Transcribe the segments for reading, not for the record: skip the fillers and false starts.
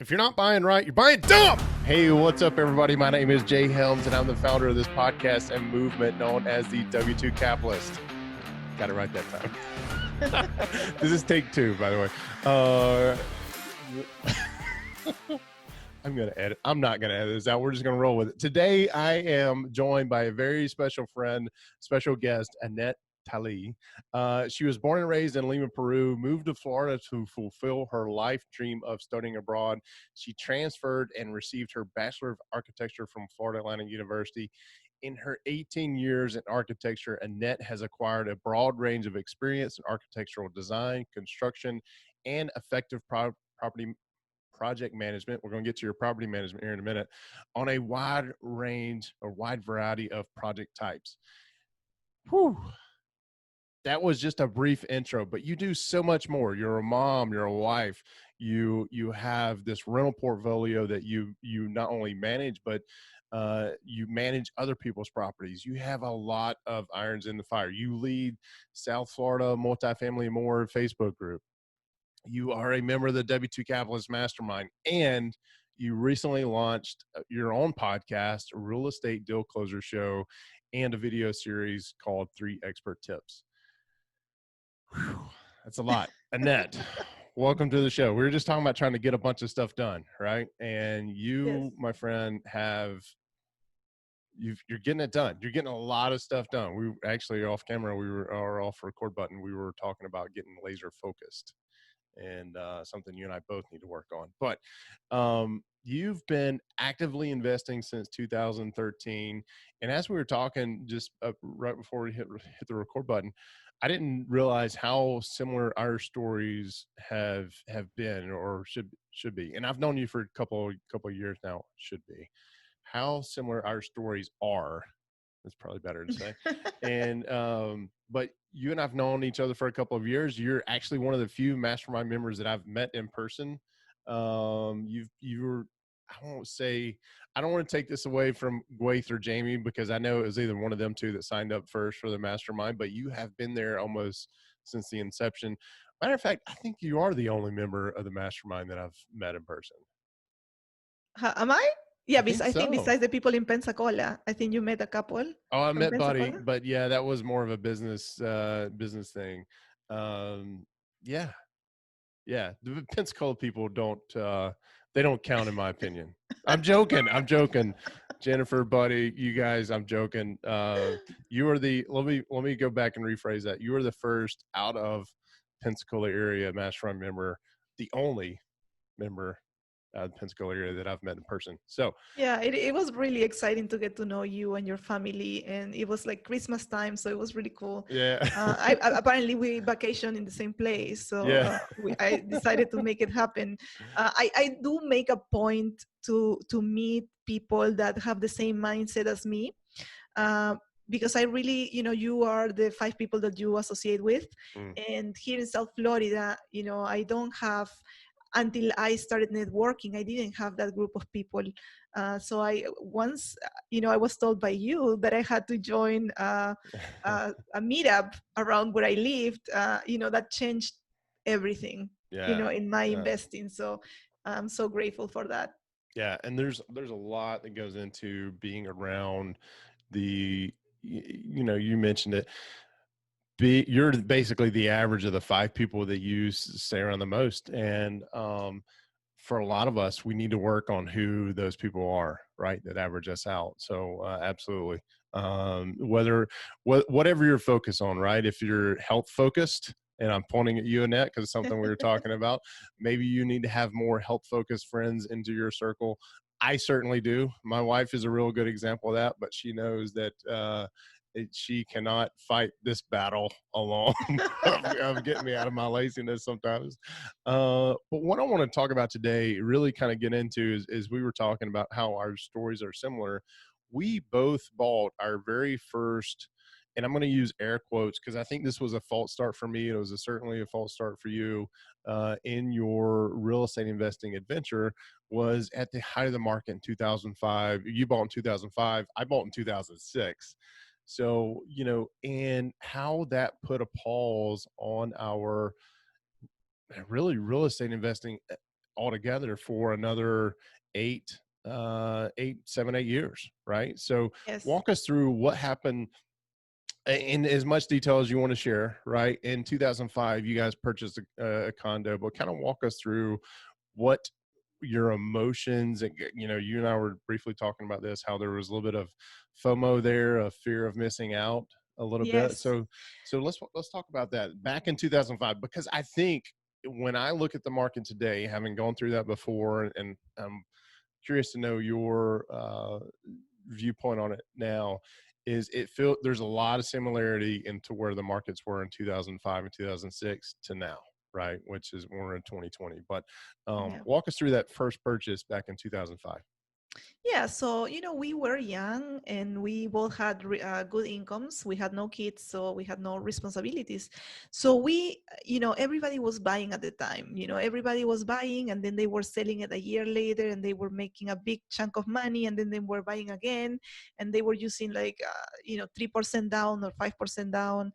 If you're not buying right, you're buying dumb. Hey, what's up, everybody? My name is Jay Helms, and I'm the founder of this podcast and movement known as the W2 Capitalist. Got it right that time. This is take two, by the way. I'm going to edit. I'm not going to edit this out. We're just going to roll with it. Today, I am joined by a very special friend, special guest, Anette Talie. She was born and raised in Lima, Peru, moved to Florida to fulfill her life dream of studying abroad. She transferred and received her Bachelor of Architecture from Florida Atlantic University. In her 18 years in architecture, Anette has acquired a broad range of experience in architectural design, construction, and effective property project management. We're going to get to your property management here in a minute, on a wide range or wide variety of project types. Whew. That was just a brief intro, but you do so much more. You're a mom, you're a wife, you have this rental portfolio that you not only manage, but you manage other people's properties. You have a lot of irons in the fire. You lead South Florida Multifamily More Facebook group. You are a member of the W2 Capitalist Mastermind, and you recently launched your own podcast, a real estate deal closer show, and a video series called 3 Expert Tips. Whew, that's a lot. Annette, welcome to the show. We were just talking about trying to get a bunch of stuff done, right? And you, yes, my friend, you're getting it done. You're getting a lot of stuff done. We actually off camera, or off record button, we were talking about getting laser focused, and something you and I both need to work on. But you've been actively investing since 2013. And as we were talking just right before we hit the record button, I didn't realize how similar our stories have been or should be. And I've known you for a couple of years now, should be. How similar our stories are. That's probably better to say. And but you and I've known each other for a couple of years. You're actually one of the few mastermind members that I've met in person. You're, I don't want to take this away from Gwaith or Jamie, because I know it was either one of them two that signed up first for the mastermind, but you have been there almost since the inception. Matter of fact, I think you are the only member of the mastermind that I've met in person. Am I? Yeah, I think so. Besides the people in Pensacola, I think you met a couple. Oh, I met Buddy, but yeah, that was more of a business thing. Yeah. The Pensacola people they don't count in my opinion. I'm joking. Jennifer, Buddy, you guys, I'm joking. You are let me go back and rephrase that. You are the first out of Pensacola area mastermind member, the only member the Pensacola area that I've met in person. So yeah, it was really exciting to get to know you and your family, and it was like Christmas time, so it was really cool. Yeah. Apparently we vacation in the same place, so yeah. I decided to make it happen. I do make a point to meet people that have the same mindset as me. Because I really, you are the 5 people that you associate with. And here in South Florida, I don't have, until I started networking, I didn't have that group of people. So I was told by you that I had to join a meetup around where I lived. That changed everything, in my investing. So I'm so grateful for that. Yeah. And there's a lot that goes into being around you mentioned it. You're basically the average of the 5 people that you stay around the most. And for a lot of us, we need to work on who those people are, right, that average us out. So absolutely. Whatever you're focused on, right? If you're health focused, and I'm pointing at you, Annette, because it's something we were talking about, maybe you need to have more health focused friends into your circle. I certainly do. My wife is a real good example of that, but she knows that she cannot fight this battle alone of getting me out of my laziness sometimes. But what I want to talk about today, really kind of get into, is we were talking about how our stories are similar. We both bought our very first, and I'm going to use air quotes because I think this was a false start for me. It was certainly a false start for you in your real estate investing adventure. Was at the height of the market in 2005. You bought in 2005. I bought in 2006. So, and how that put a pause on our really real estate investing altogether for another 7, 8 years, right? So Yes. walk us through what happened in as much detail as you want to share, right? In 2005, you guys purchased a condo, but kind of walk us through what your emotions and, you and I were briefly talking about this, how there was a little bit of FOMO there, a fear of missing out a little bit. Yes. So let's talk about that back in 2005, because I think when I look at the market today, having gone through that before, and I'm curious to know your viewpoint on it now, is there's a lot of similarity into where the markets were in 2005 and 2006 to now, right? Which is we're in 2020. But Yeah. walk us through that first purchase back in 2005. Yeah, so we were young and we both had good incomes. We had no kids, so we had no responsibilities. So everybody was buying at the time. Everybody was buying, and then they were selling it a year later, and they were making a big chunk of money, and then they were buying again, and they were using like 3% down or 5% down.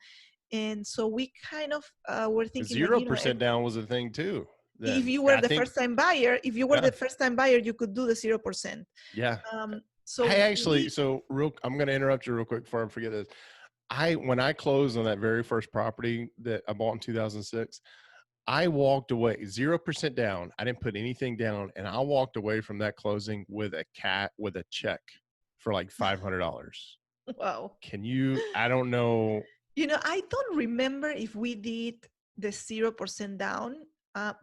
And so we kind of were thinking like, 0% down was a thing too. if Then you were I the think, first time buyer, yeah, you could do the 0%. yeah. I So actually, I'm going to interrupt you real quick before I forget this. When I closed on that very first property that I bought in 2006, I walked away 0% down. I didn't put anything down, and I walked away from that closing with a check for like $500. wow. I don't know. I don't remember if we did the 0% down,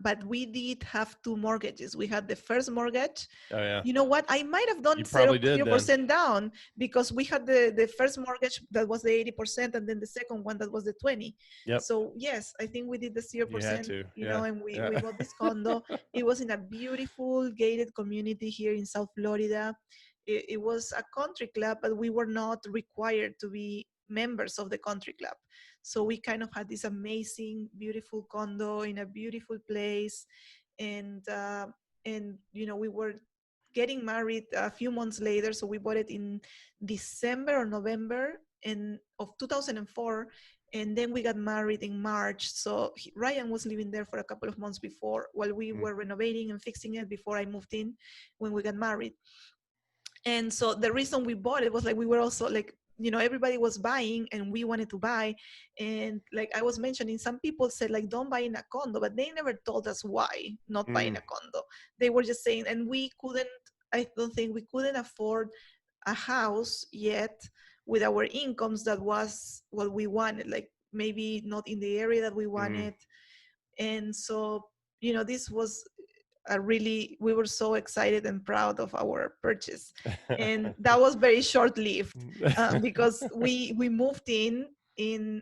but we did have two mortgages. We had the first mortgage. Oh yeah, You know what? I might have done you 0, probably did then. 0% down because we had the first mortgage that was the 80%, and then the second one that was the 20. Yep, So yes, I think we did the you had 0%, to. Yeah, and we, yeah. we bought this condo. It was in a beautiful gated community here in South Florida. It was a country club, but we were not required to be members of the country club. So we kind of had this amazing, beautiful condo in a beautiful place, and we were getting married a few months later. So we bought it in December or November of 2004, and then we got married in March. So Ryan was living there for a couple of months before, while we Mm, were renovating and fixing it before I moved in when we got married. And so the reason we bought it was like we were also like, everybody was buying and we wanted to buy. And like I was mentioning, some people said like don't buy in a condo, but they never told us why not buying mm, a condo. They were just saying, and I don't think we couldn't afford a house yet with our incomes that was what we wanted, like maybe not in the area that we mm. wanted. And so this was we were so excited and proud of our purchase. And that was very short lived, because we moved in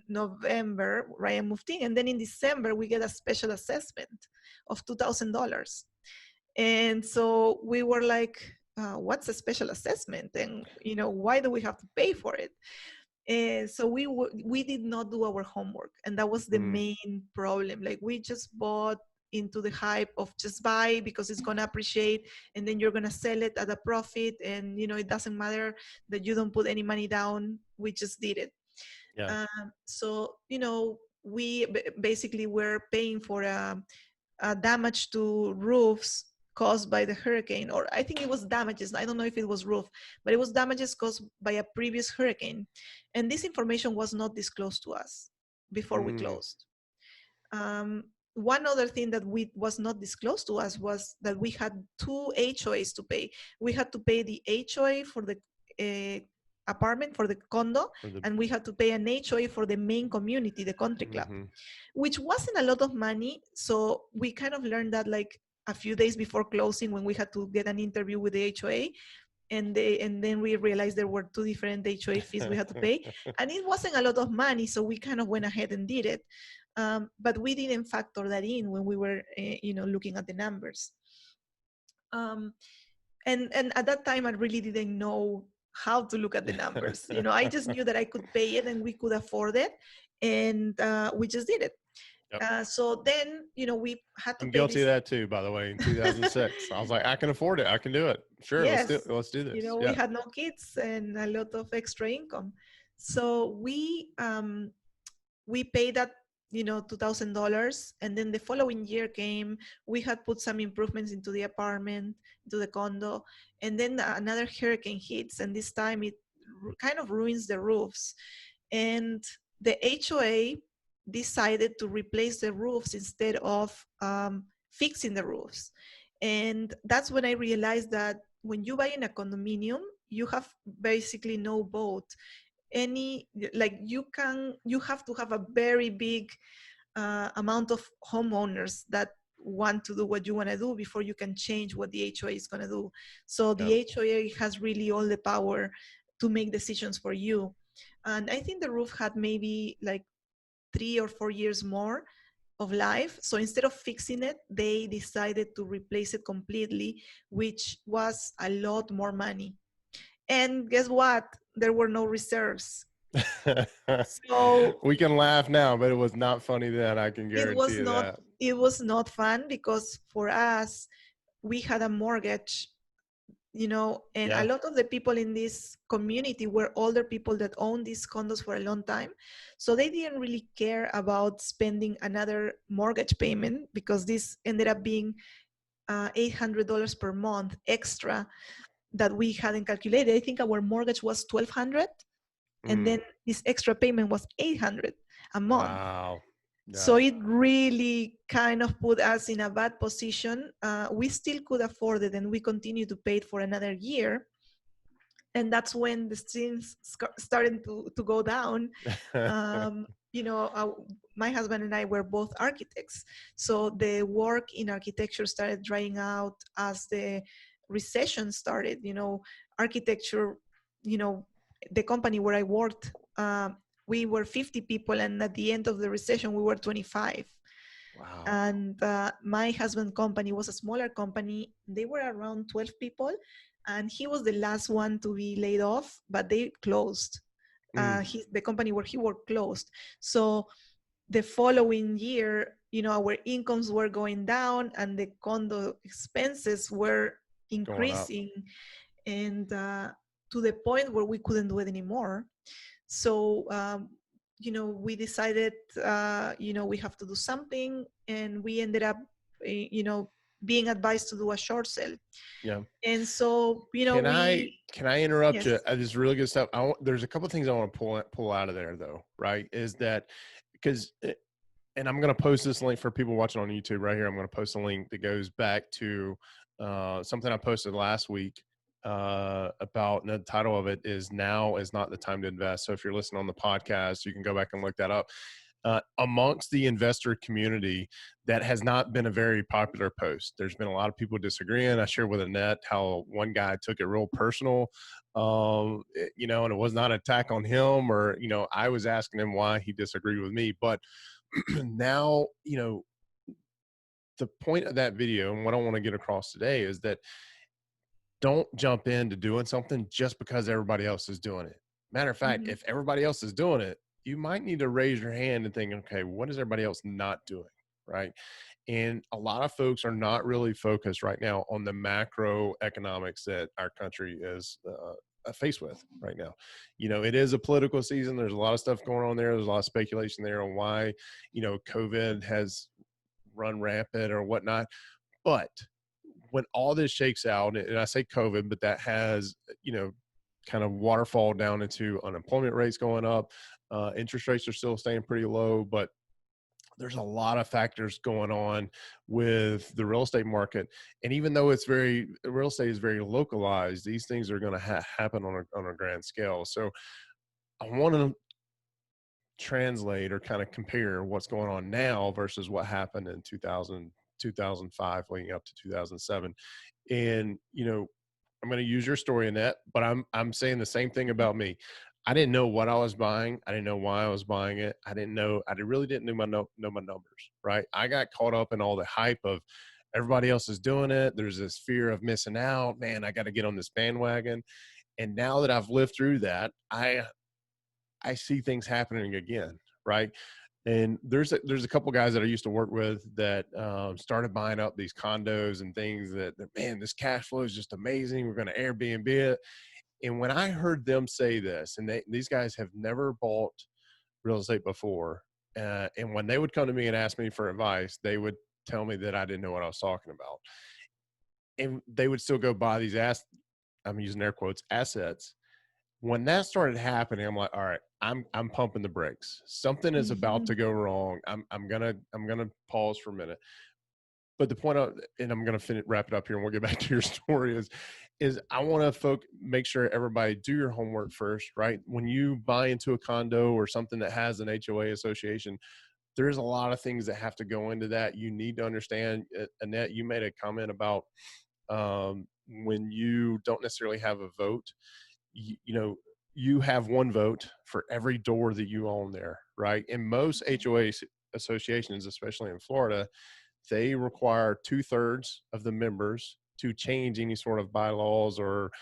November. Ryan moved in, and then in December we get a special assessment of $2,000. And so we were like, what's a special assessment, and why do we have to pay for it? So we did not do our homework, and that was the Mm, main problem. Like we just bought into the hype of just buy because it's gonna appreciate, and then you're gonna sell it at a profit, and it doesn't matter that you don't put any money down. We just did it. yeah. So we basically were paying for damage to roofs caused by the hurricane, or I think it was damages. I don't know if it was roof, but it was damages caused by a previous hurricane. And this information was not disclosed to us before we Mm, closed. One other thing that was not disclosed to us was that we had two HOAs to pay. We had to pay the HOA for the apartment, for the condo, for the and we had to pay an HOA for the main community, the country club, mm-hmm. which wasn't a lot of money. So we kind of learned that like a few days before closing, when we had to get an interview with the HOA, and then we realized there were two different HOA fees we had to pay, and it wasn't a lot of money. So we kind of went ahead and did it, but we didn't factor that in when we were, looking at the numbers. And at that time, I really didn't know how to look at the numbers. I just knew that I could pay it and we could afford it, and we just did it. Yep. So then, we had to I'm pay guilty of this. that too, by the way. In 2006, I was like, I can afford it. I can do it. Sure, Yes, let's do this. we Yeah. had no kids and a lot of extra income. So we paid that $2,000. And then the following year came, we had put some improvements into the apartment, into the condo, and then another hurricane hits, and this time it kind of ruins the roofs. And the HOA decided to replace the roofs instead of fixing the roofs. And that's when I realized that when you buy in a condominium, you have basically no vote. Any, like, you have to have a very big amount of homeowners that want to do what you want to do before you can change what the HOA is going to do. So Yeah. the HOA has really all the power to make decisions for you. And I think the roof had maybe like 3 or 4 years more of life. So instead of fixing it, they decided to replace it completely, which was a lot more money. And guess what? There were no reserves. So We can laugh now, but it was not funny then. I can it guarantee was you not that. it was not fun, because for us, we had a mortgage, and a Yeah. lot of the people in this community were older people that owned these condos for a long time. So they didn't really care about spending another mortgage payment, because this ended up being $800 per month extra that we hadn't calculated. I think our mortgage was 1,200, and Mm, then this extra payment was 800 a month. wow. So Yeah. it really kind of put us in a bad position. We still could afford it, and we continued to pay it for another year. And that's when the things started to go down. Um, my husband and I were both architects. So the work in architecture started drying out as the recession started. Architecture, you know, the company where I worked, we were 50 people, and at the end of the recession, we were 25. Wow. And my husband company was a smaller company. They were around 12 people, and he was the last one to be laid off, but they closed. Mm, The company where he worked closed. So the following year, our incomes were going down, and the condo expenses were going up. increasing, and to the point where we couldn't do it anymore. So we decided, we have to do something, and we ended up, being advised to do a short sale. Yeah. And so, Can I we can I interrupt yes. you? This is really good stuff. There's a couple of things I want to pull out of there, though. Right? Is that because, and I'm going to post this link for people watching on YouTube right here. I'm going to post a link that goes back to something I posted last week about, and the title of it is "Now is Not the Time to Invest." So if you're listening on the podcast, you can go back and look that up. Amongst the investor community, that has not been a very popular post. There's been a lot of people disagreeing. I shared with Annette how one guy took it real personal, and it was not an attack on him, or, I was asking him why he disagreed with me. But now, the point of that video and what I want to get across today is that don't jump into doing something just because everybody else is doing it. Matter of fact, Mhm. if everybody else is doing it, you might need to raise your hand and think, okay, what is everybody else not doing? Right. And a lot of folks are not really focused right now on the macroeconomics that our country is faced with right now. It is a political season. There's a lot of stuff going on there. There's a lot of speculation there on why, COVID has run rampant or whatnot. But when all this shakes out, and I say COVID, but that has, kind of waterfall down into unemployment rates going up. Interest rates are still staying pretty low, but there's a lot of factors going on with the real estate market. And even though real estate is very localized, these things are going to happen on a grand scale. So I want to translate or kind of compare what's going on now versus what happened in 2005 leading up to 2007. And, I'm going to use your story in that, but I'm saying the same thing about me. I didn't know what I was buying. I didn't know why I was buying it. I really didn't know my numbers, right? I got caught up in all the hype of everybody else is doing it. There's this fear of missing out. Man, I got to get on this bandwagon. And now that I've lived through that, I see things happening again, right? And there's a couple guys that I used to work with that started buying up these condos and things that, man, this cash flow is just amazing. We're going to Airbnb it. And when I heard them say this, and these guys have never bought real estate before, And when they would come to me and ask me for advice, they would tell me that I didn't know what I was talking about. And they would still go buy these I'm using air quotes, assets. When that started happening, I'm like, all right, I'm pumping the brakes. Something is about to go wrong. I'm gonna pause for a minute. But the point of, and I'm gonna wrap it up here, and we'll get back to your story, is I want to make sure everybody do your homework first, right? When you buy into a condo or something that has an HOA association, there's a lot of things that have to go into that. You need to understand. Annette, you made a comment about when you don't necessarily have a vote, you know, you have one vote for every door that you own there, right? And most HOA associations, especially in Florida, they require 2/3 of the members to change any sort of bylaws or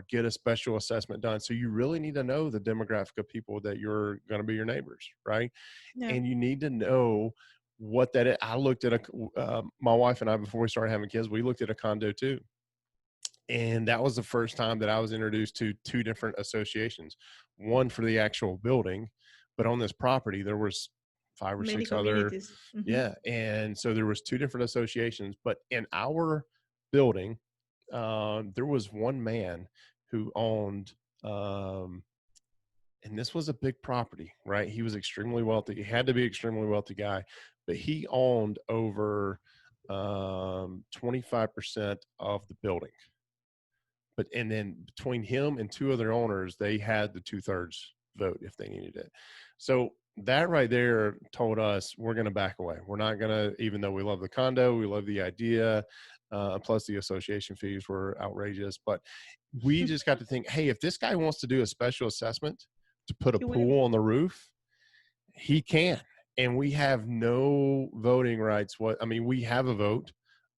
get a special assessment done. So you really need to know the demographic of people that you're going to be your neighbors, right? Yeah. And you need to know what that is. I looked at my wife and I, before we started having kids, we looked at a condo too. And that was the first time that I was introduced to two different associations, one for the actual building, but on this property, there was 5 or Many 6 other. communities. Yeah. And so there was two different associations, but in our building, there was one man who owned, and this was a big property, right? He was extremely wealthy. He had to be extremely wealthy guy, but he owned over 25% of the building. But, and then between him and two other owners, they had the 2/3 vote if they needed it. So that right there told us we're going to back away. We're not going to, even though we love the condo, we love the idea, plus the association fees were outrageous. But we just got to think, hey, if this guy wants to do a special assessment to put a He will. pool on the roof, he can. And we have no voting rights. I mean, we have a vote,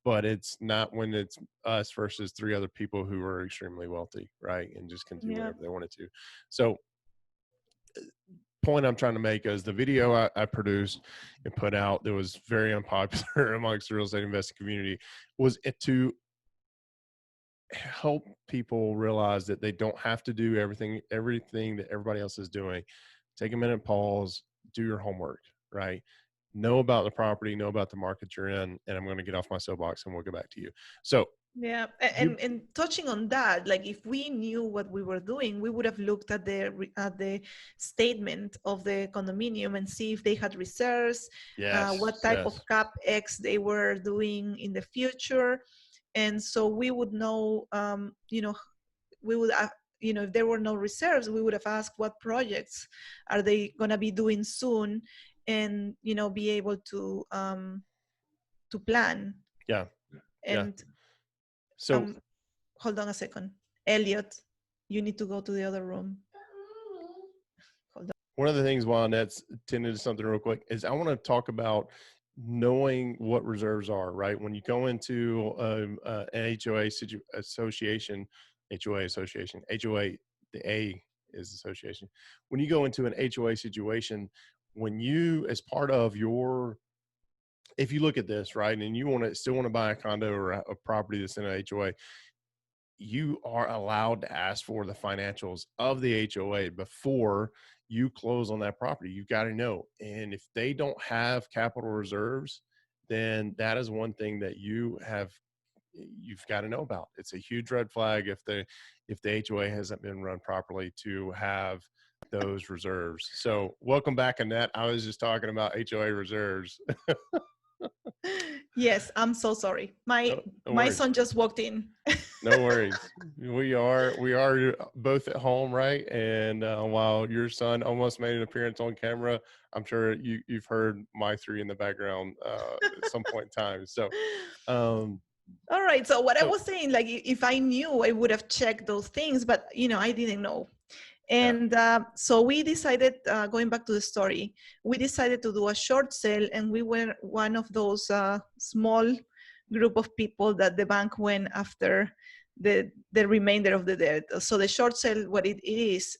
but it's not when it's us versus 3 other people who are extremely wealthy, right? And just can do Yeah. whatever they wanted to. So point I'm trying to make is the video I produced and put out that was very unpopular amongst the real estate investing community was to help people realize that they don't have to do everything that everybody else is doing. Take a minute, pause, do your homework, right? Know about the property, know about the market you're in, and I'm going to get off my soapbox and we'll get back to you. So Yeah, you, and touching on that, like if we knew what we were doing, we would have looked at the statement of the condominium and see if they had reserves, what type of yes, capex they were doing in the future, and so we would know, we would have, if there were no reserves, we would have asked what projects are they going to be doing soon, and be able to plan. yeah, yeah. And So hold on a second. Elliot, you need to go to the other room. Hold on. one of the things while Annette's tending to something real quick is I want to talk about knowing what reserves are, right? When you go into an HOA association, the A is association. When you go into an HOA situation, when you, as part of your, if you look at this, right, and you still want to buy a condo or a property that's in an HOA, you are allowed to ask for the financials of the HOA before you close on that property. You've got to know. And if they don't have capital reserves, then that is one thing that you've got to know about. It's a huge red flag if the HOA hasn't been run properly to have those reserves. So welcome back, Annette. I was just talking about HOA reserves. Yes, I'm so sorry. My No son just walked in. No worries. We are both at home, right? And while your son almost made an appearance on camera, I'm sure you've heard my 3 in the background at some point in time. So, All right. So what I so was saying, like if I knew, I would have checked those things, but I didn't know. yeah, And so we decided, going back to the story, we decided to do a short sale, and we were one of those small group of people that the bank went after the remainder of the debt. So the short sale, what it is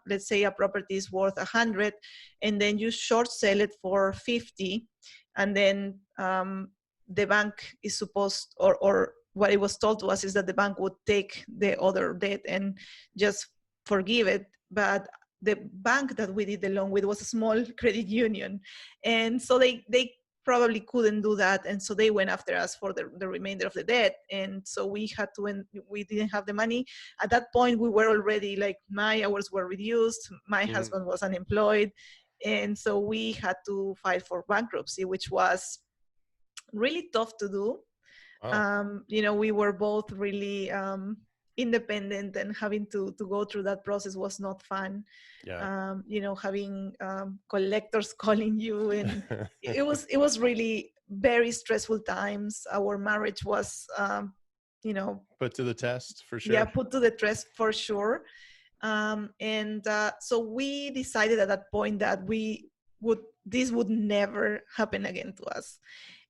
let's say a property is worth 100, and then you short sell it for 50, and then the bank is supposed, or what it was told to us is that the bank would take the other debt and just forgive it. But the bank that we did the loan with was a small credit union, and so they probably couldn't do that, and so they went after us for the remainder of the debt, and so we had to, and we didn't have the money at that point. We were already like, my hours were reduced, my Mm. husband was unemployed, and so we had to file for bankruptcy, which was really tough to do. Wow. We were both really independent, and having to go through that process was not fun. Yeah. Having collectors calling you, and it was really very stressful times. Our marriage was, Put to the test for yeah, sure. put to the test for sure. And so we decided at that point that this would never happen again to us.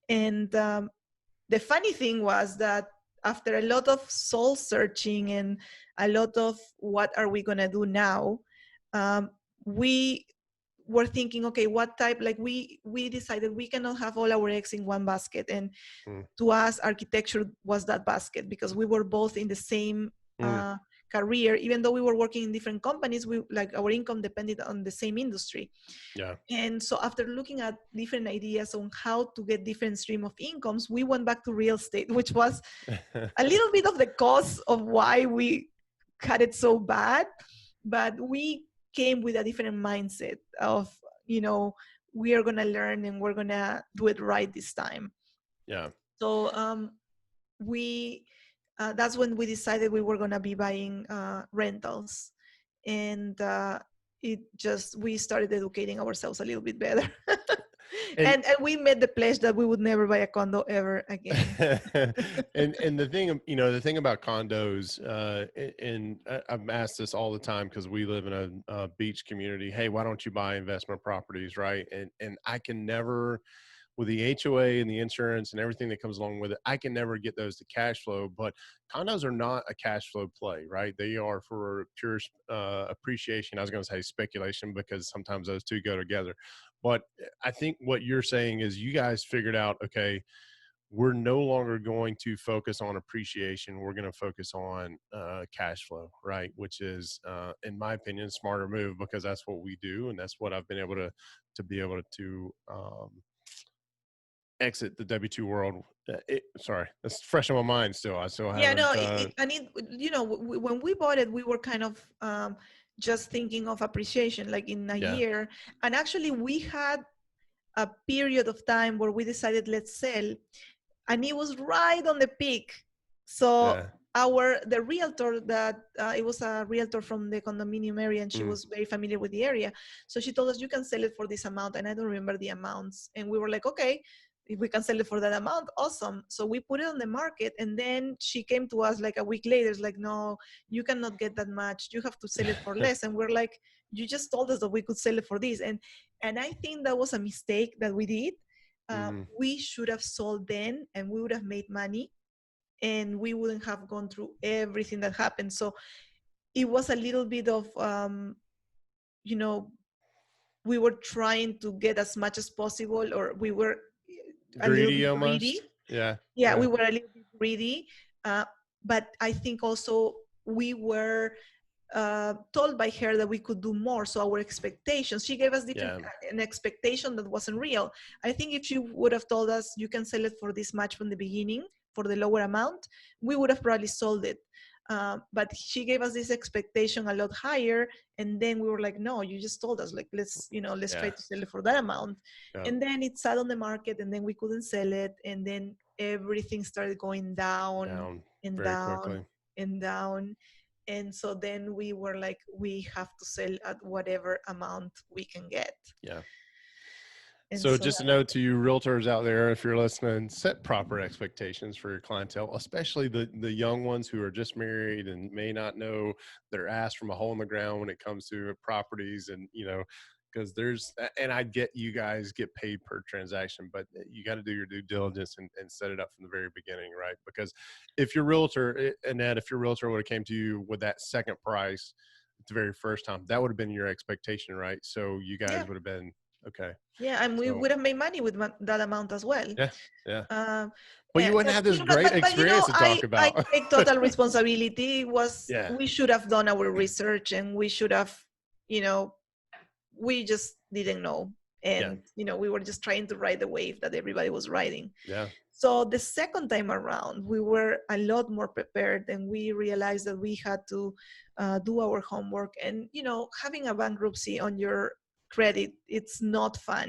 And the funny thing was that after a lot of soul searching and a lot of what are we going to do now, we were thinking, okay, what type, like we decided we cannot have all our eggs in one basket. And Mm. to us, architecture was that basket, because we were both in the same Mm. career. Even though we were working in different companies, we, like, our income depended on the same industry. Yeah. And so after looking at different ideas on how to get different stream of incomes, we went back to real estate, which was a little bit of the cause of why we had it so bad. But we came with a different mindset of, we are going to learn and we're going to do it right this time. Yeah. So we that's when we decided we were going to be buying rentals. And we started educating ourselves a little bit better. And and we made the pledge that we would never buy a condo ever again. and the thing about condos, and I'm asked this all the time because we live in a beach community. Hey, why don't you buy investment properties, right? And I can never, with the HOA and the insurance and everything that comes along with it, I can never get those to cash flow. But condos are not a cash flow play, right? They are for pure appreciation. I was going to say speculation, because sometimes those two go together. But I think what you're saying is you guys figured out, okay, we're no longer going to focus on appreciation. We're going to focus on cash flow, right? Which is, in my opinion, a smarter move, because that's what we do, and that's what I've been able to exit the W2 world. Sorry, that's fresh on my mind still. I still Yeah, haven't. no, when we bought it, we were kind of just thinking of appreciation, like in a Yeah, year. And actually, we had a period of time where we decided, let's sell, and it was right on the peak. So yeah, the realtor, that it was a realtor from the condominium area, and she mm, was very familiar with the area. So she told us, you can sell it for this amount, and I don't remember the amounts. And we were like, okay, if we can sell it for that amount, awesome. So we put it on the market, and then she came to us like a week later. It's like, no, you cannot get that much. You have to sell it for less. And we're like, you just told us that we could sell it for this. And I think that was a mistake that we did. mm, We should have sold then, and we would have made money, and we wouldn't have gone through everything that happened. So it was a little bit of, you know, we were trying to get as much as possible, or we were a little greedy bit almost. greedy. Yeah, Yeah, yeah, we were a little bit greedy. But I think also we were told by her that we could do more. So our expectations, she gave us yeah, an expectation that wasn't real. I think if she would have told us, you can sell it for this much from the beginning, for the lower amount, we would have probably sold it. But she gave us this expectation a lot higher, and then we were like, no, you just told us, like, let's try yeah, to sell it for that amount. yeah. And then it sat on the market, and then we couldn't sell it, and then everything started going down Down and very down quickly. and down. And so then we were like, we have to sell at whatever amount we can get. Yeah. And So so just a that, note to you realtors out there, if you're listening, set proper expectations for your clientele, especially the young ones who are just married and may not know their ass from a hole in the ground when it comes to properties. And, because and I get you guys get paid per transaction, but you got to do your due diligence and set it up from the very beginning, right? Because if your realtor, Annette, if your realtor would have came to you with that second price the very first time, that would have been your expectation, right? So you guys yeah, would have been okay. yeah, and we So would have made money with that amount as well. yeah, yeah. Um, But you wouldn't but have this but great but experience to talk I about. take total responsibility. Yeah, We should have done our research, and we should have, you know, we just didn't know. Yeah. And, you know, we were just trying to ride the wave that everybody was riding. Yeah. So the second time around, we were a lot more prepared, and we realized that we had to do our homework. And, you know, having a bankruptcy on your credit, it's not fun.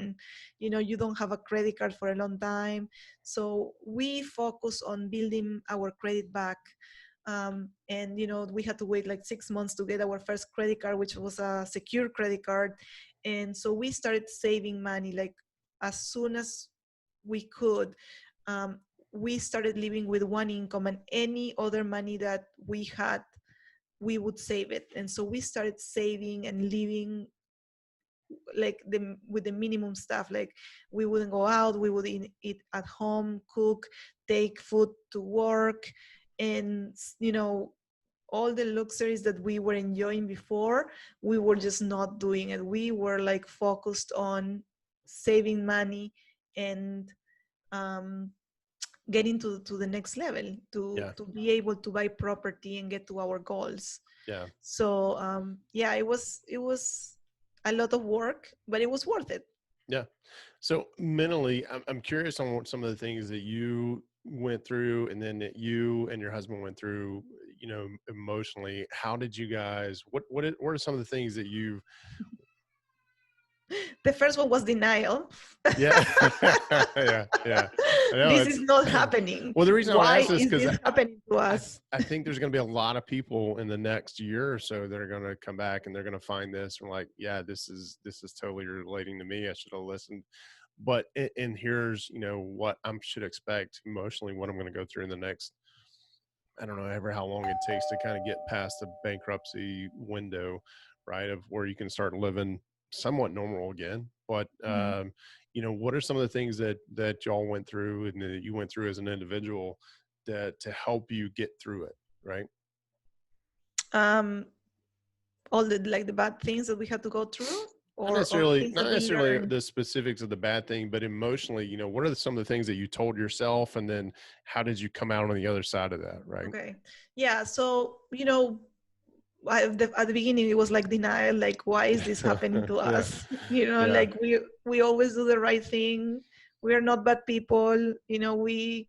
You know, you don't have a credit card for a long time. So we focus on building our credit back. And, you know, we had to wait like 6 months to get our first credit card, which was a secure credit card. And so we started saving money like as soon as we could. um, we started living with one income, and any other money that we had, we would save it. And so we started saving and living like with the minimum stuff. Like we wouldn't go out, we would eat at home, cook, take food to work. And, you know, all the luxuries that we were enjoying before, we were just not doing it. We were like focused on saving money and um, getting to the next level, Yeah. to be able to buy property and get to our goals. Yeah. So yeah, it was a lot of work, but it was worth it. Yeah. So mentally, I'm curious on what some of the things that you went through, and then that you and your husband went through, you know, emotionally. How did you guys, what are some of the things that you, The first one was denial. yeah, yeah, yeah. I know This is it's, not happening. well, the reason I would Why ask this is because this happening to I, us? I think there's going to be a lot of people in the next year or so that are going to come back and they're going to find this and like, yeah, this is totally relating to me. I should have listened. But and here's, you know, what I should expect emotionally, what I'm going to go through in the next, I don't know, ever how long it takes to kind of get past the bankruptcy window, right? Of where you can start living somewhat normal again. But Mhm. you know, what are some of the things that y'all went through and that you went through as an individual that to help you get through it, right? um all the like the bad things that we had to go through, or things Not that we necessarily learned. the specifics of the bad thing, but emotionally, you know, what are some of the things that you told yourself, and then how did you come out on the other side of that, right? Okay. Yeah. So, you know, at the beginning, it was like denial, like, why is this happening to Yeah, us? You know, yeah, like we always do the right thing. We are not bad people. You know, why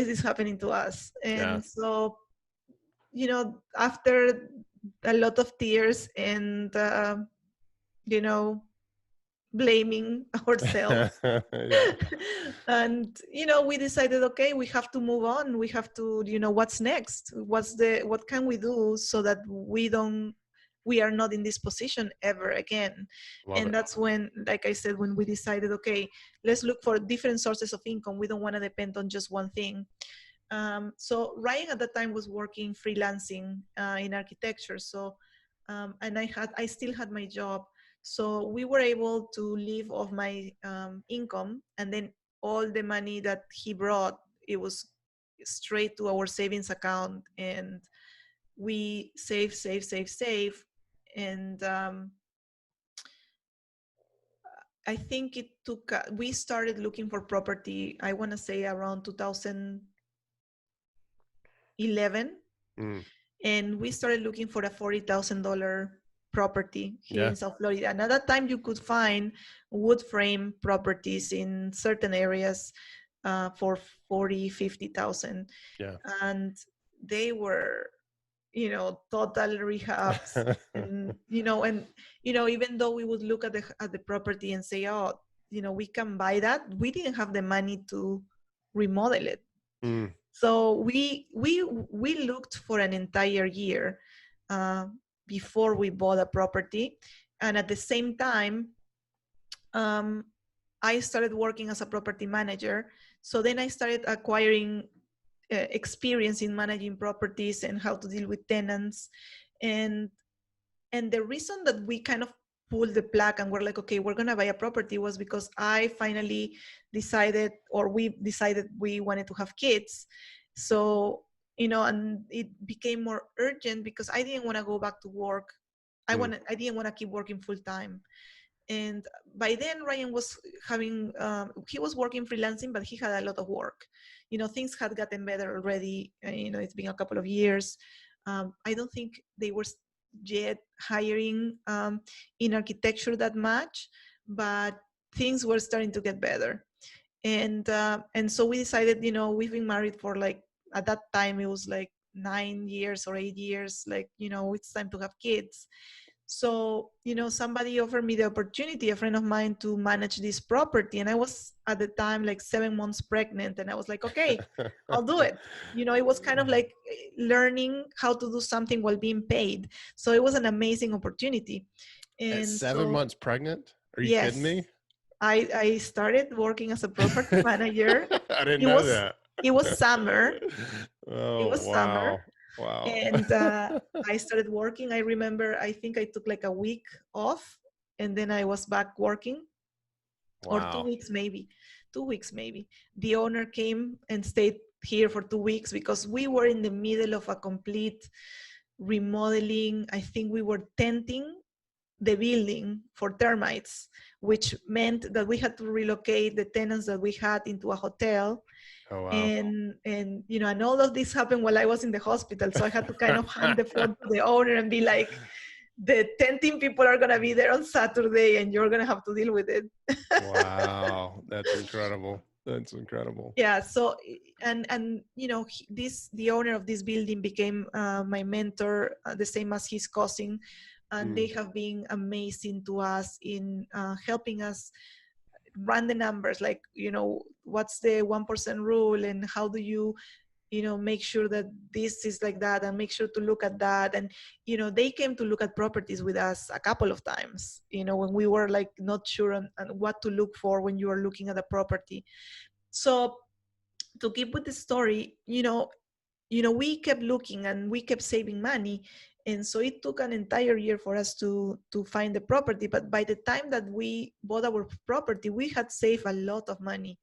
is this happening to us? yeah. And so, you know, after a lot of tears and, you know, blaming ourselves. Yeah. And, you know, we decided, okay, we have to move on. We have to, you know, what's next? What can we do so that we are not in this position ever again? Love And it. that's when, like I said, when we decided, okay, let's look for different sources of income. We don't want to depend on just one thing. So Ryan at the time was working freelancing in architecture. So, and I still had my job. So we were able to live off my income, and then all the money that he brought, it was straight to our savings account, and we save. And I think it took, we started looking for property, I want to say around 2011. Mm, And we started looking for a $40,000 property here yeah, in South Florida. And at that time, you could find wood frame properties in certain areas for 40, 50,000. yeah. And they were, you know, total rehabs. And even though we would look at the property and say, oh, you know, we can buy that, we didn't have the money to remodel it. Mm, So we looked for an entire year uh, before we bought a property, and at the same time, um, I started working as a property manager. So then I started acquiring experience in managing properties and how to deal with tenants, and the reason that we kind of pulled the plug and we're like, okay, we're gonna buy a property was because I finally decided, or we decided, we wanted to have kids. So, you know, and it became more urgent because I didn't want to go back to work. mm, I didn't want to keep working full time. And by then Ryan was having, he was working freelancing, but he had a lot of work. You know, things had gotten better already. You know, it's been a couple of years. I don't think they were yet hiring in architecture that much, but things were starting to get better. And so we decided, we've been married for like, at that time it was like 9 years or 8 years, like, it's time to have kids. So, somebody offered me the opportunity, a friend of mine, to manage this property. And I was at the time like 7 months pregnant. And I was like, okay, I'll do it. It was kind of like learning how to do something while being paid. So it was an amazing opportunity. At And seven so, months pregnant? Are you kidding yes, me? I started working as a property manager. I didn't It know was that. it was summer. It Oh, was summer, wow. Wow. and I started working. I remember, I think I took like a week off, and then I was back working, or two Wow. weeks maybe. 2 weeks maybe. The owner came and stayed here for 2 weeks because we were in the middle of a complete remodeling. I think we were tenting the building for termites, which meant that we had to relocate the tenants that we had into a hotel. Oh, wow. And all of this happened while I was in the hospital. So I had to kind of hand the phone to the owner and be like, the tenting people are going to be there on Saturday and you're going to have to deal with it. Wow. That's incredible. That's incredible. Yeah. So, the owner of this building became my mentor, the same as his cousin. And they have been amazing to us in helping us run the numbers, like, what's the 1% rule, and how do you make sure that this is like that, and make sure to look at that. And they came to look at properties with us a couple of times, when we were like not sure on what to look for when you are looking at a property. So, to keep with the story, we kept looking and we kept saving money. And so it took an entire year for us to find the property. But by the time that we bought our property, we had saved a lot of money,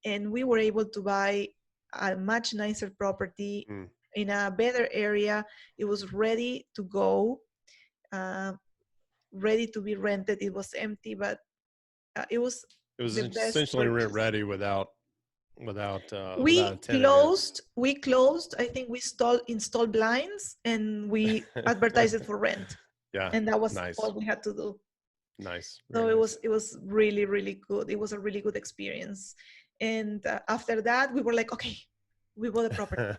and we were able to buy a much nicer property Mm. in a better area. It was ready to go, uh, ready to be rented. It was empty, but it was It was the best essentially rent purchase. ready without a We tenant in it. closed. I think we installed blinds, and we advertised it for rent. Yeah. And that was Nice. all we had to do. Nice. So Very nice. it was really, really good. It was a really good experience. And after that, we were like, okay, we bought a property.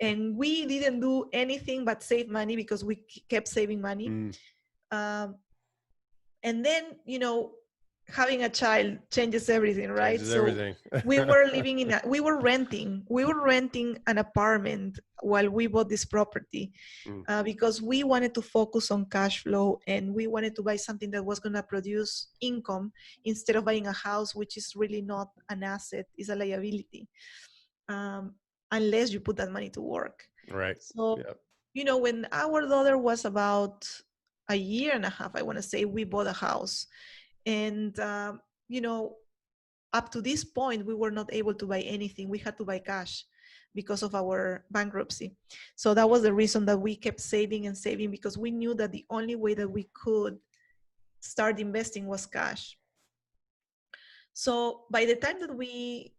And we didn't do anything but save money, because we kept saving money. Mm, Um, and then, having a child changes everything, right? changes So everything. we were renting an apartment while we bought this property, Mm, because we wanted to focus on cash flow, and we wanted to buy something that was going to produce income, instead of buying a house, which is really not an asset, it's a liability, um, unless you put that money to work. right. So, Yep. when our daughter was about a year and a half, I want to say, we bought a house. And, you know, up to this point, we were not able to buy anything. We had to buy cash because of our bankruptcy. So that was the reason that we kept saving and saving, because we knew that the only way that we could start investing was cash. So by the time that we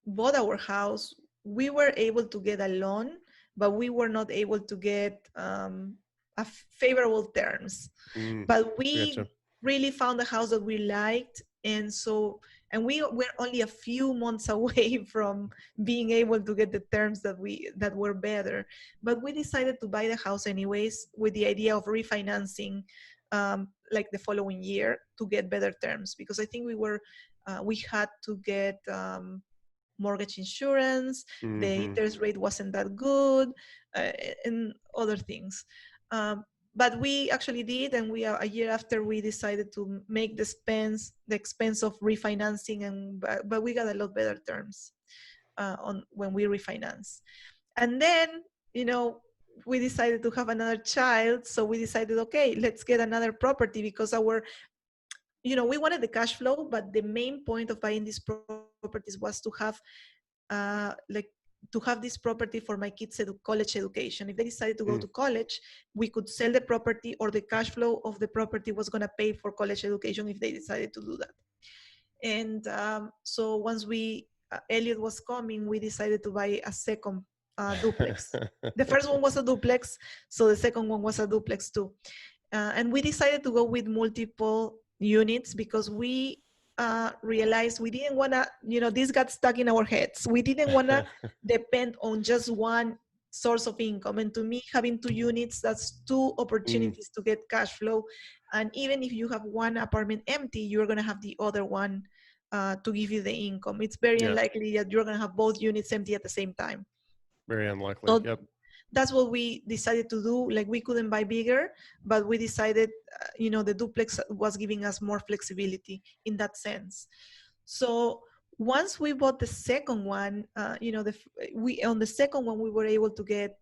bought our house, we were able to get a loan, but we were not able to get favorable terms. Mm, But we gotcha. really found a house that we liked, and we were only a few months away from being able to get the terms that were better. But we decided to buy the house anyways, with the idea of refinancing, like the following year, to get better terms, because I think we had to get mortgage insurance. The Mm-hmm. interest rate wasn't that good, uh, and other things. But we actually did, and a year after, we decided to make the expense of refinancing, but we got a lot better terms on when we refinance. And then, we decided to have another child, so we decided, okay, let's get another property, because we wanted the cash flow, but the main point of buying these properties was to have this property for my kids' college education. If they decided to go to college, we could sell the property, or the cash flow of the property was going to pay for college education if they decided to do that. And so once Elliot was coming, we decided to buy a second duplex. The first one was a duplex, so the second one was a duplex too. And we decided to go with multiple units because we realized we didn't want to, this got stuck in our heads. We didn't want to depend on just one source of income. And to me, having two units, that's two opportunities to get cash flow. And even if you have one apartment empty, you're going to have the other one to give you the income. It's very Yeah. unlikely that you're going to have both units empty at the same time. Very unlikely. So Yep. that's what we decided to do. Like, we couldn't buy bigger, but we decided, the duplex was giving us more flexibility in that sense. So once we bought the second one, on the second one, we were able to get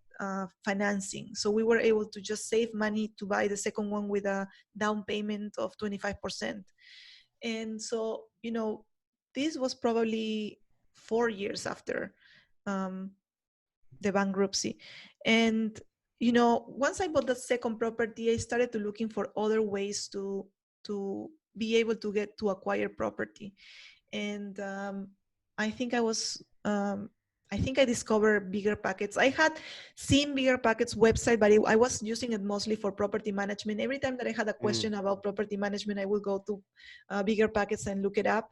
financing. So we were able to just save money to buy the second one with a down payment of 25%. And so, this was probably 4 years after the bankruptcy. And, once I bought the second property, I started to looking for other ways to be able to get to acquire property. And I think I think I discovered Bigger Packets. I had seen Bigger Packets website, but I was using it mostly for property management. Every time that I had a question about property management, I would go to Bigger Packets and look it up.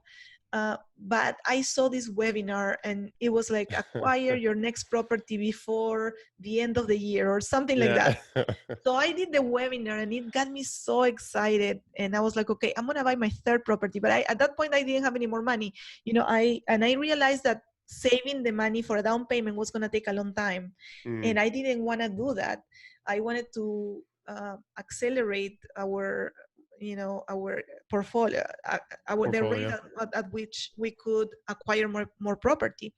But I saw this webinar, and it was like, acquire your next property before the end of the year or something like that. So I did the webinar, and it got me so excited. And I was like, okay, I'm going to buy my third property. But at that point, I didn't have any more money. I realized that saving the money for a down payment was going to take a long time. And I didn't want to do that. I wanted to accelerate our portfolio, the rate at which we could acquire more property.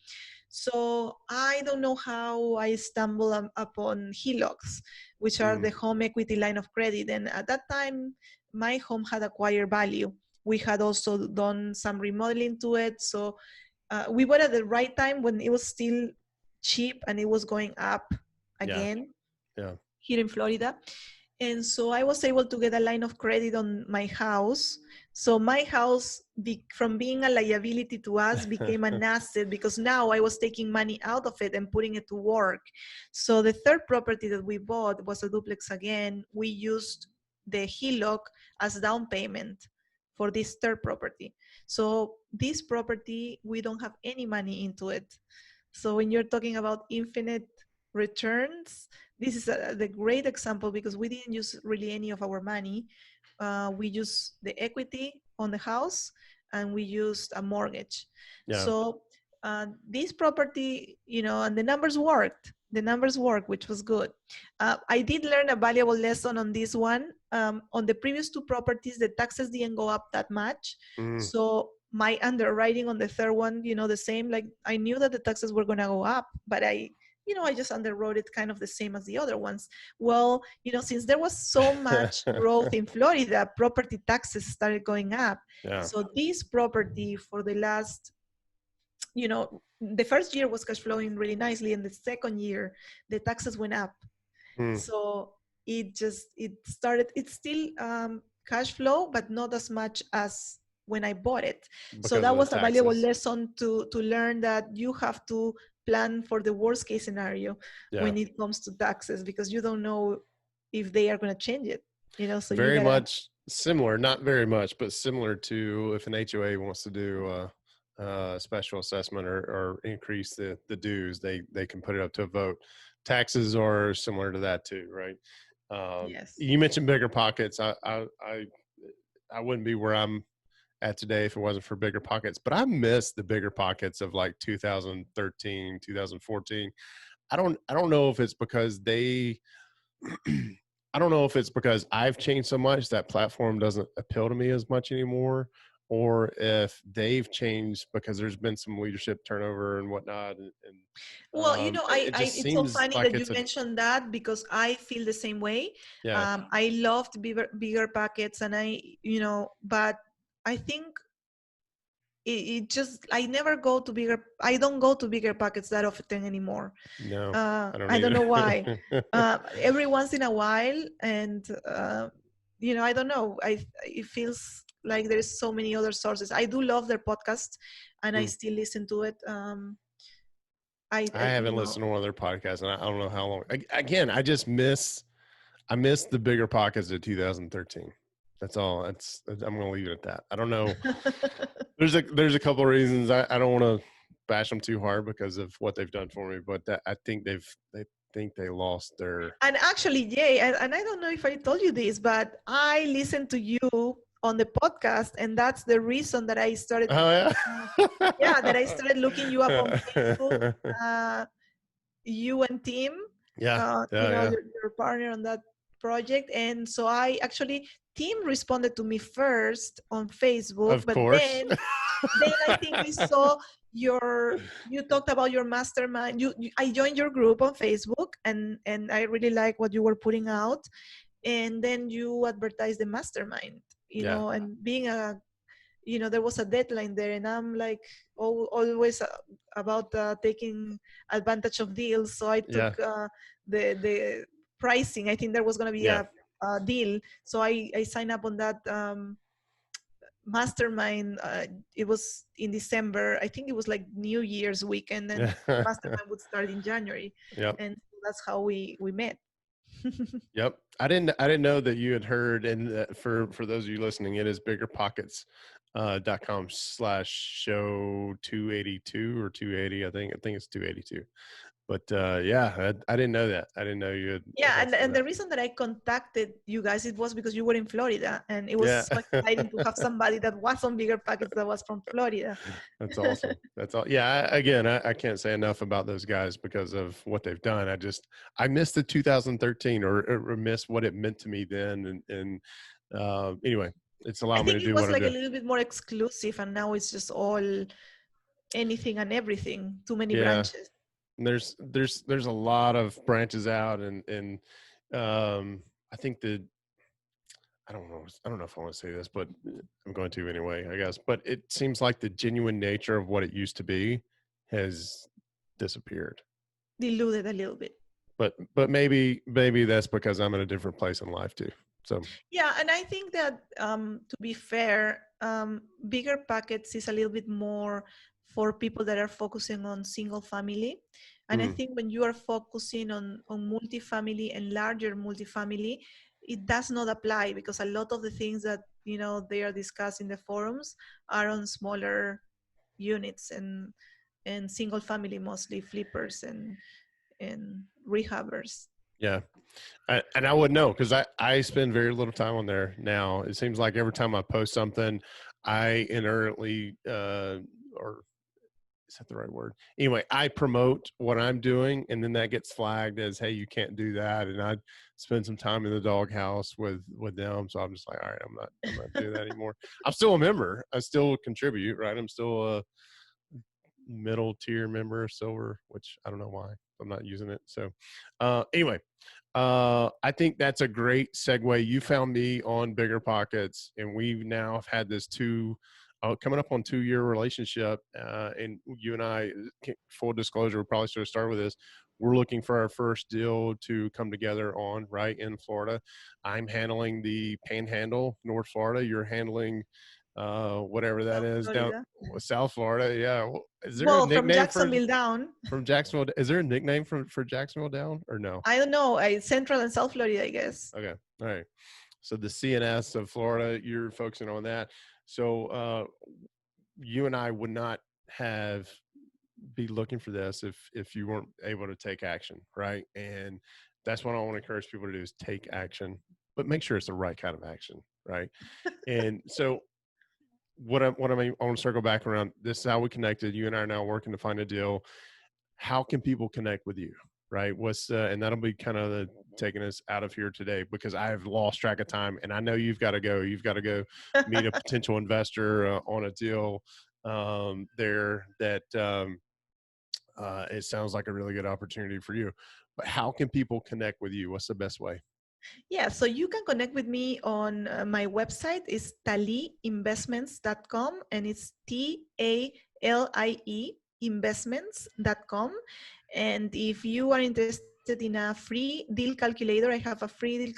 So I don't know how I stumbled upon HELOCs, which are the home equity line of credit. And at that time, my home had acquired value. We had also done some remodeling to it. So we were at the right time when it was still cheap and it was going up again here in Florida. And so I was able to get a line of credit on my house. So my house, from being a liability to us, became an asset, because now I was taking money out of it and putting it to work. So the third property that we bought was a duplex again. We used the HELOC as down payment for this third property. So this property, we don't have any money into it. So when you're talking about infinite returns, this is the great example, because we didn't use really any of our money. We used the equity on the house, and we used a mortgage. So this property, and the numbers worked. The numbers worked, which was good. I did learn a valuable lesson on this one. On the previous two properties, the taxes didn't go up that much. So my underwriting on the third one, the same. Like, I knew that the taxes were going to go up, but I just underwrote it kind of the same as the other ones. Well, since there was so much growth in Florida, property taxes started going up. So this property, for the last, the first year was cash flowing really nicely, and the second year, the taxes went up. So it's still cash flow, but not as much as when I bought it. So that was a valuable lesson to learn, that you have to plan for the worst case scenario when it comes to taxes, because you don't know if they are going to change it. So very much similar, not very much, but similar to if an HOA wants to do a special assessment or increase the dues, they can put it up to a vote. Taxes are similar to that too, right? Yes. You mentioned Bigger Pockets. I wouldn't be where I'm at today if it wasn't for Bigger Pockets, but I miss the Bigger Pockets of like 2013, 2014. I don't know if it's because I don't know if it's because I've changed so much that platform doesn't appeal to me as much anymore, or if they've changed because there's been some leadership turnover and whatnot. Well, it's so funny like that you mentioned that, because I feel the same way. I loved Bigger Packets, and but I think it just, I don't go to Bigger Packets that often anymore. No, I don't know why. Every once in a while, and I don't know. It feels like there's so many other sources. I do love their podcast, and I still listen to it. I haven't listened to one of their podcasts, and I don't know how long. Again, I miss the bigger pockets of 2013. That's all. I'm going to leave it at that. I don't know. There's a couple of reasons. I don't want to bash them too hard because of what they've done for me, but I think they think they lost their. And actually, Jay, and I don't know if I told you this, but I listened to you on the podcast, and that's the reason that I started. Oh yeah. Yeah, that I started looking you up on Facebook. You and Tim, Yeah. Yeah. your partner on that project, and so I actually Tim responded to me first on Facebook, Of but course. then I think we saw you talked about your mastermind. I joined your group on Facebook, and I really like what you were putting out, and then you advertised the mastermind, Yeah. and being a there was a deadline there, and I'm like always about taking advantage of deals, so I Yeah. took the pricing. I think there was going to be Yeah. a deal, so I signed up on that mastermind. It was in December. I think it was like New Year's weekend, and the mastermind would start in January. Yep. And that's how we met. Yep. I didn't know that you had heard. And for those of you listening, it is biggerpockets.com/show 282 or 280. I think it's 282. But yeah, I didn't know that. I didn't know you had. Yeah, and the reason that I contacted you guys, it was because you were in Florida, and it was Yeah. so exciting to have somebody that was on Bigger Pockets that was from Florida. That's awesome. That's all. Yeah. I can't say enough about those guys because of what they've done. I missed the 2013 or missed what it meant to me then. And anyway, it's allowed me to do It was what I'm like a doing. little bit more exclusive, and now it's just all anything and everything. Too many Yeah. branches. And there's a lot of branches out, and I think that I don't know if I want to say this, but I'm going to anyway, I guess. But it seems like the genuine nature of what it used to be has disappeared. Diluted a little bit. But maybe that's because I'm in a different place in life too. So yeah, and I think that to be fair, Bigger Pockets is a little bit more for people that are focusing on single family. And I think when you are focusing on multifamily and larger multifamily, it does not apply, because a lot of the things that they are discussed in the forums are on smaller units and single family, mostly flippers and rehabbers. yeah. And I wouldn't know because I spend very little time on there now. It seems like every time I post something, I inherently, or is that the right word? Anyway, I promote what I'm doing, and then that gets flagged as, hey, you can't do that. And I spend some time in the doghouse with them. So I'm just like, all right, I'm not doing that anymore. I'm still a member. I still contribute, right? I'm still a middle tier member, silver, which I don't know why I'm not using it. So anyway, I think that's a great segue. You found me on Bigger Pockets, and we now have had this coming up on 2-year relationship. And you and I, full disclosure, we probably should have started with this. We're looking for our first deal to come together on, right, in Florida. I'm handling the Panhandle, North Florida. You're handling whatever that South is Florida. down South Florida. Yeah. Is there a Well, from nickname Jacksonville down. from Jacksonville? Is there a nickname for Jacksonville down or no? I don't know. Central and South Florida, I guess. Okay. All right. So the CNS of Florida, you're focusing on that. So you and I would not be looking for this if you weren't able to take action, right? And that's what I want to encourage people to do is take action, but make sure it's the right kind of action, right? And so I want to circle back around. This is how we connected. You and I are now working to find a deal. How can people connect with you, right? And that'll be kind of taking us out of here today because I have lost track of time, and I know you've got to go. You've got to go meet a potential investor on a deal there that it sounds like a really good opportunity for you. But how can people connect with you? What's the best way? Yeah, so you can connect with me on my website is talieinvestments.com, and it's TALIE investments.com. And if you are interested in a free deal calculator, I have a free deal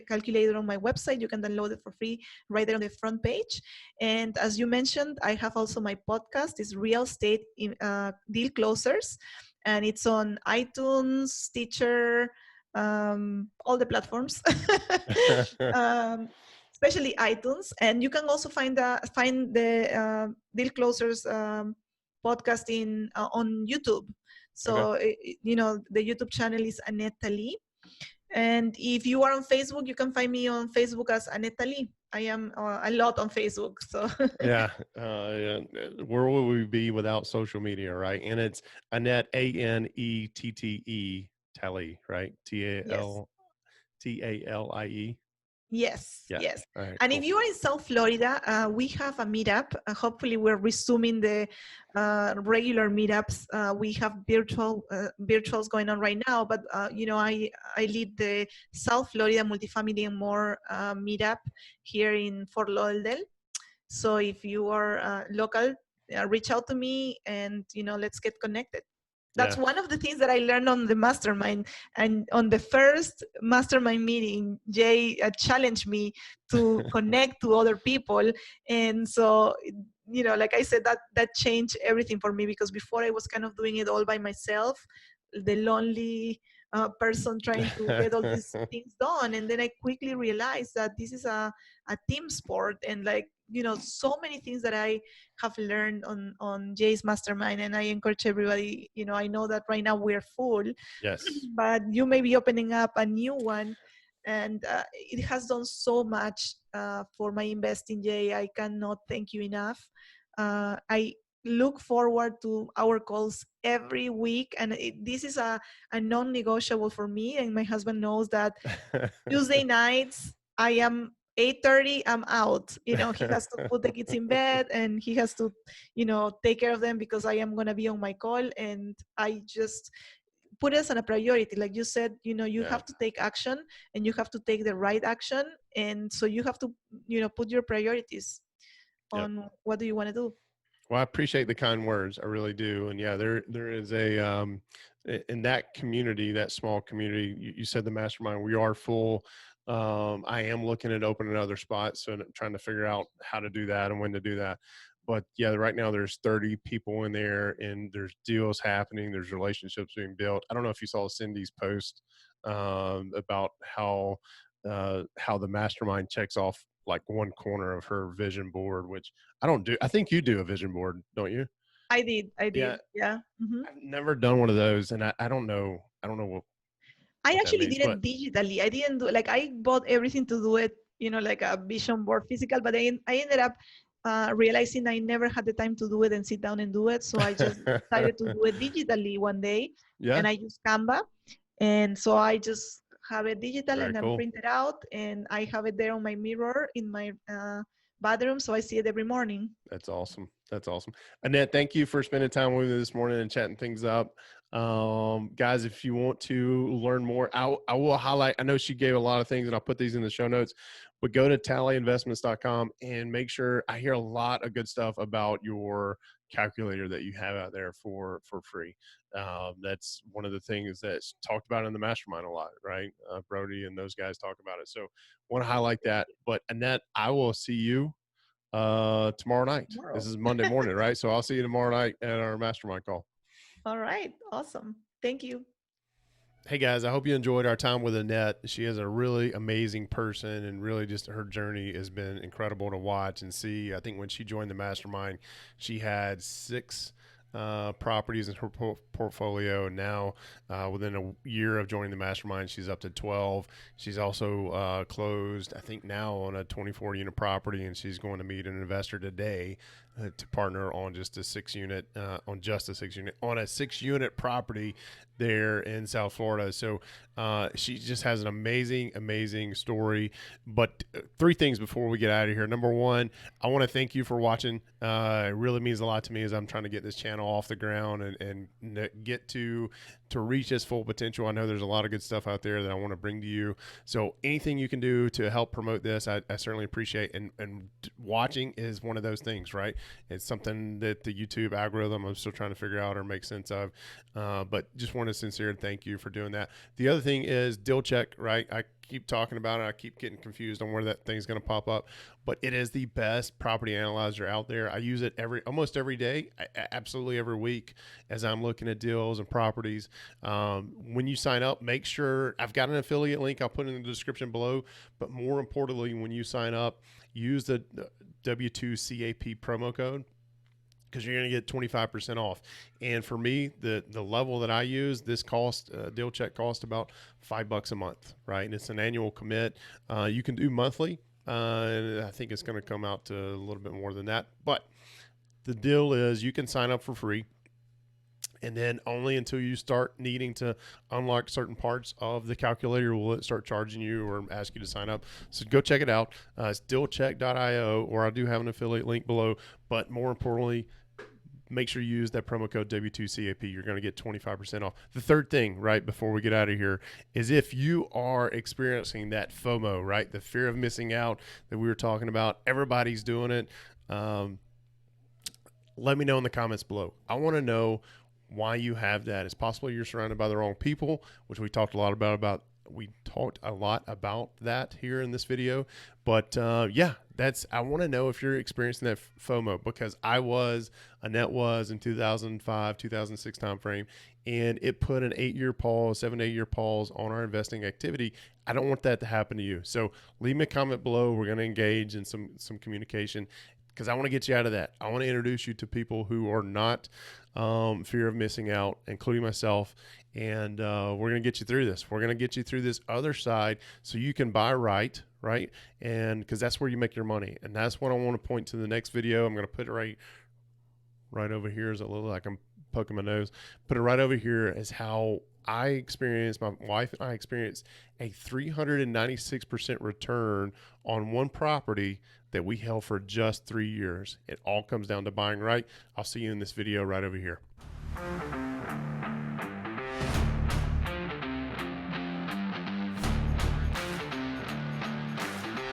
calculator on my website. You can download it for free right there on the front page. And as you mentioned, I have also my podcast, is Real Estate Deal Closers. and it's on iTunes, Stitcher, all the platforms, um, especially iTunes. And you can also find the Deal Closers podcast on YouTube. Okay. So the YouTube channel is Anette Talie. And if you are on Facebook, you can find me on Facebook as Anette Talie. I am a lot on Facebook. So Yeah. Yeah. Where would we be without social media, right? And it's Annette, Anette Talie, right? yes. Talie. Yes, Yeah. yes. All right. And if Cool. you are in South Florida, we have a meetup. Hopefully, we're resuming the regular meetups. We have virtuals going on right now, but I lead the South Florida Multifamily and More meetup here in Fort Lauderdale. So if you are local, reach out to me, and let's get connected. That's Yeah. one of the things that I learned on the mastermind. And on the first mastermind meeting, Jay challenged me to connect to other people. And so, like I said, that changed everything for me, because before I was kind of doing it all by myself, the lonely person trying to get all these things done. And then I quickly realized that this is a team sport, and so many things that I have learned on Jay's mastermind. And I encourage everybody, I know that right now we're full, Yes. but you may be opening up a new one. And it has done so much for my investing, Jay. I cannot thank you enough. I look forward to our calls every week, and this is a non-negotiable for me, and my husband knows that. Tuesday nights, I am 8:30. I'm out. He has to put the kids in bed, and he has to, take care of them, because I am gonna be on my call, and I just put us on a priority. Like you said, you Yeah. have to take action, and you have to take the right action, and so you have to, put your priorities Yep. on what do you want to do. Well, I appreciate the kind words. I really do. And yeah, there is a in that community, that small community. You said the mastermind. We are full. I am looking at opening other spots, so I'm trying to figure out how to do that and when to do that. But yeah, right now there's 30 people in there, and there's deals happening. There's relationships being built. I don't know if you saw Cindy's post about how the mastermind checks off like one corner of her vision board, which I don't do. I think you do a vision board, don't you? I Yeah, did, yeah. I've never done one of those, and I don't know. I don't know I what that actually means, did but it digitally. I didn't do, like, I bought everything to do it, like a vision board physical, but I ended up realizing I never had the time to do it and sit down and do it. So I just decided to do it digitally one day, yeah, and I use Canva. And so I just have it digital very and then cool. print it out, and I have it there on my mirror in my bathroom. So I see it every morning. That's awesome. That's awesome. Annette, thank you for spending time with me this morning and chatting things up. Guys, if you want to learn more, I will highlight, I know she gave a lot of things and I'll put these in the show notes, but go to tallyinvestments.com and make sure. I hear a lot of good stuff about your calculator that you have out there for free. That's one of the things that's talked about in the mastermind a lot, right? Brody and those guys talk about it. So want to highlight that. But Annette, I will see you tomorrow night. This Tomorrow. is Monday morning, right? So I'll see you tomorrow night at our mastermind call. All right. Awesome. Thank you. Hey guys, I hope you enjoyed our time with Annette. She is a really amazing person, and really just her journey has been incredible to watch and see. I think when she joined the mastermind, she had 6 properties in her portfolio. And now, within a year of joining the mastermind, she's up to 12. She's also closed, I think, now on a 24 unit property, and she's going to meet an investor today to partner on just a 6 unit, on a 6 unit property there in South Florida. So she just has an amazing story. But 3 things before we get out of here. Number one, I want to thank you for watching. It really means a lot to me as I'm trying to get this channel off the ground and get to to reach its full potential. I know there's a lot of good stuff out there that I want to bring to you. So anything you can do to help promote this, I certainly appreciate. And watching is one of those things, right? It's something that the YouTube algorithm I'm still trying to figure out or make sense of. But just want to sincerely thank you for doing that. The other thing is deal check, right? I keep talking about it. I keep getting confused on where that thing's going to pop up, but it is the best property analyzer out there. I use it almost every day, absolutely every week as I'm looking at deals and properties. When you sign up, make sure I've got an affiliate link. I'll put it in the description below, but more importantly, when you sign up, use the W2CAP promo code, because you're going to get 25% off. And for me, the level that I use, this deal check cost about $5 a month, right? And it's an annual commit. You can do monthly. And I think it's going to come out to a little bit more than that. But the deal is you can sign up for free. And then only until you start needing to unlock certain parts of the calculator will it start charging you or ask you to sign up. So go check it out. It's dealcheck.io, or I do have an affiliate link below. But more importantly, make sure you use that promo code W2CAP. You're going to get 25% off. The third thing, right, before we get out of here, is if you are experiencing that FOMO, right, the fear of missing out that we were talking about, everybody's doing it. Let me know in the comments below. I want to know why you have that. It's possible you're surrounded by the wrong people, which we talked a lot about. We talked a lot about that here in this video, but yeah, I want to know if you're experiencing that FOMO, because Annette was in 2005, 2006 timeframe, and it put an 7 to 8 year pause on our investing activity. I don't want that to happen to you. So leave me a comment below. We're going to engage in some communication, because I want to get you out of that. I want to introduce you to people who are not fear of missing out, including myself. And we're going to get you through this. We're going to get you through this other side so you can buy right? And because that's where you make your money. And that's what I want to point to the next video. I'm going to put it right over here. As it looks like I'm poking my nose. Put it right over here as how my wife and I experienced a 396% return on one property that we held for just 3 years. It all comes down to buying right. I'll see you in this video right over here.